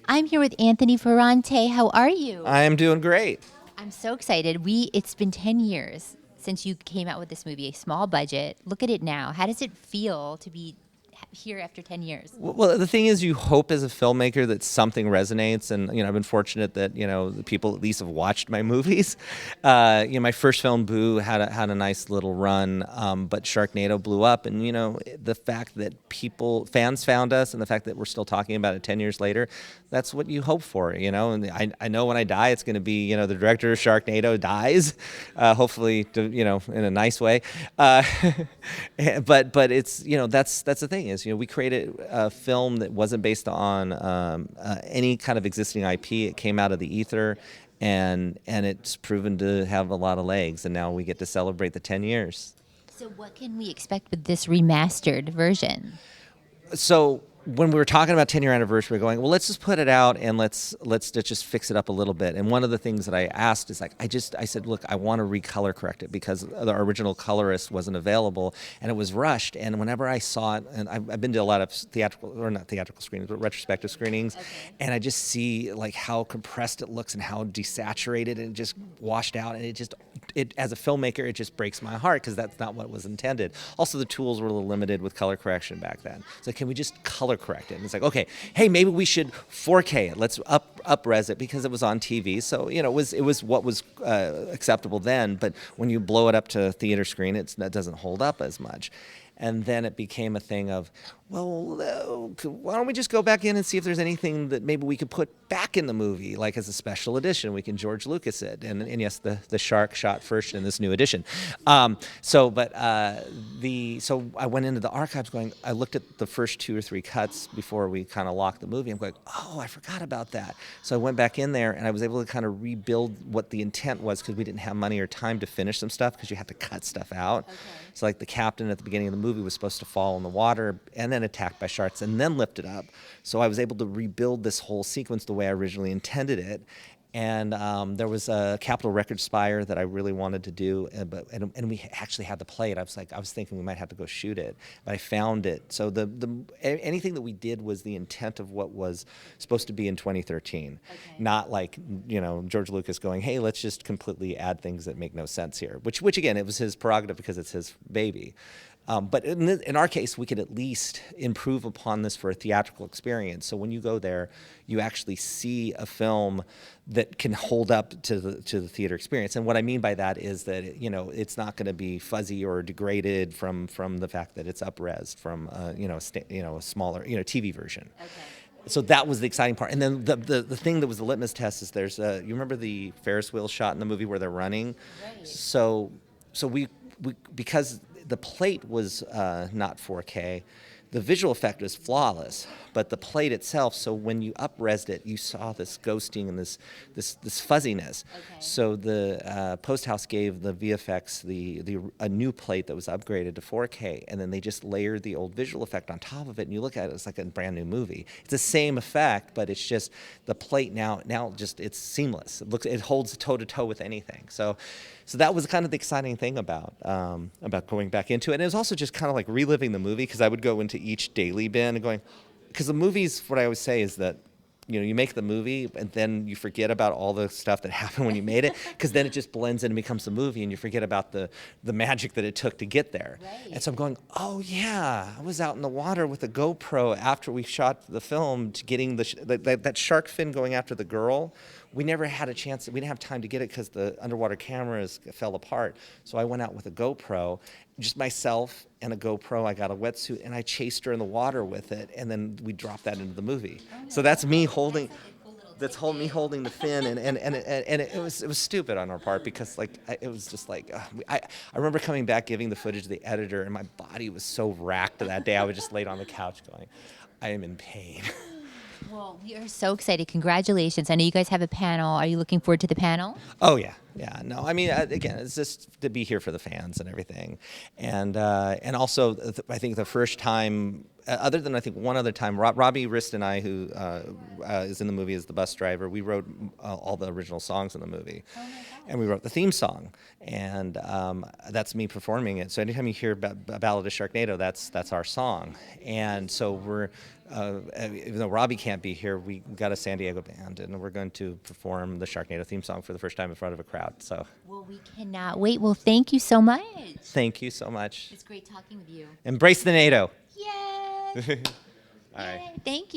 I'm here with Anthony Ferrante. How are you? I am doing great. I'm so excited. It's been 10 years since you came out with this movie, a small budget. Look at it now. How does it feel to be here after 10 years? Well, the thing is, you hope as a filmmaker that something resonates, and I've been fortunate that the people at least have watched my movies. My first film, Boo, had a nice little run, but Sharknado blew up, and the fact that fans found us, and the fact that we're still talking about it 10 years later, that's what you hope for, And I know when I die, it's going to be the director of Sharknado dies, hopefully in a nice way, but it's that's the thing is we created a film that wasn't based on any kind of existing IP. It came out of the ether, and it's proven to have a lot of legs. And now we get to celebrate the 10 years. So, what can we expect with this remastered version? So when we were talking about 10-year anniversary, we're going, well, let's just put it out and let's just fix it up a little bit. And one of the things that I asked is I said, look, I want to recolor correct it because the original colorist wasn't available and it was rushed. And whenever I saw it, and I've been to a lot of not theatrical screenings, but retrospective screenings, okay. And I just see like how compressed it looks and how desaturated and just washed out. And it as a filmmaker, it just breaks my heart because that's not what was intended. Also, the tools were a little limited with color correction back then. So can we just color correct it? And it's like, okay, hey, maybe we should 4K it. Let's up-res it because it was on TV. So it was what was acceptable then. But when you blow it up to theater screen, that doesn't hold up as much. And then it became a thing of, well, why don't we just go back in and see if there's anything that maybe we could put back in the movie, like as a special edition. We can George Lucas it. And yes, the shark shot first in this new edition. So I went into the archives I looked at the first 2 or 3 cuts before we kind of locked the movie. I'm going, oh, I forgot about that. So I went back in there and I was able to kind of rebuild what the intent was because we didn't have money or time to finish some stuff because you had to cut stuff out. Okay. So like the captain at the beginning of the movie was supposed to fall in the water and then attacked by sharks and then lifted up. So I was able to rebuild this whole sequence the way I originally intended it. And there was a Capitol Records spire that I really wanted to do, and we actually had to play it. I was thinking we might have to go shoot it, but I found it. So anything that we did was the intent of what was supposed to be in 2013, okay. Not like George Lucas going, hey, let's just completely add things that make no sense here. Which again, it was his prerogative because it's his baby. But in our case, we could at least improve upon this for a theatrical experience. So when you go there, you actually see a film that can hold up to the theater experience. And what I mean by that is that it's not going to be fuzzy or degraded from the fact that it's up-res from a smaller TV version. Okay. So that was the exciting part. And then the thing that was the litmus test is you remember the Ferris wheel shot in the movie where they're running? Right. So we because the plate was not 4K. The visual effect was flawless, but the plate itself, so when you up-resed it, you saw this ghosting and this fuzziness. Okay. So the Post House gave the VFX a new plate that was upgraded to 4K, and then they just layered the old visual effect on top of it, and you look at it, it's like a brand new movie. It's the same effect, but it's just the plate now just it's seamless. It holds toe-to-toe with anything. So that was kind of the exciting thing about going back into it. And it was also just kind of like reliving the movie because I would go into each daily bin and going, because the movies, what I always say is that, you make the movie and then you forget about all the stuff that happened when you made it because then it just blends in and becomes a movie and you forget about the magic that it took to get there. Right. And so I'm going, oh yeah, I was out in the water with a GoPro after we shot the film to getting that shark fin going after the girl. We never had a chance. We didn't have time to get it because the underwater cameras fell apart. So I went out with a GoPro, just myself and a GoPro. I got a wetsuit and I chased her in the water with it, and then we dropped that into the movie. Oh, no. So that's me holding. Me holding the fin, and it was stupid on our part because it was just I remember coming back giving the footage to the editor, and my body was so racked that day. I was just laid on the couch going, I am in pain. Well, we are so excited. Congratulations. I know you guys have a panel. Are you looking forward to the panel? Oh, yeah. Yeah. No, I mean, again, it's just to be here for the fans and everything. And also, I think the first time other than I think one other time, Robbie Rist and I, who is in the movie as the bus driver, we wrote all the original songs in the movie. Oh my gosh. And we wrote the theme song, and that's me performing it. So anytime you hear a Ballad of Sharknado, that's our song. And so we're, even though Robbie can't be here, we got a San Diego band, and we're going to perform the Sharknado theme song for the first time in front of a crowd. So Well, we cannot wait. Well, thank you so much. thank you so much. It's great talking with you. Embrace the NATO. Yay! All right. Yay. Thank you.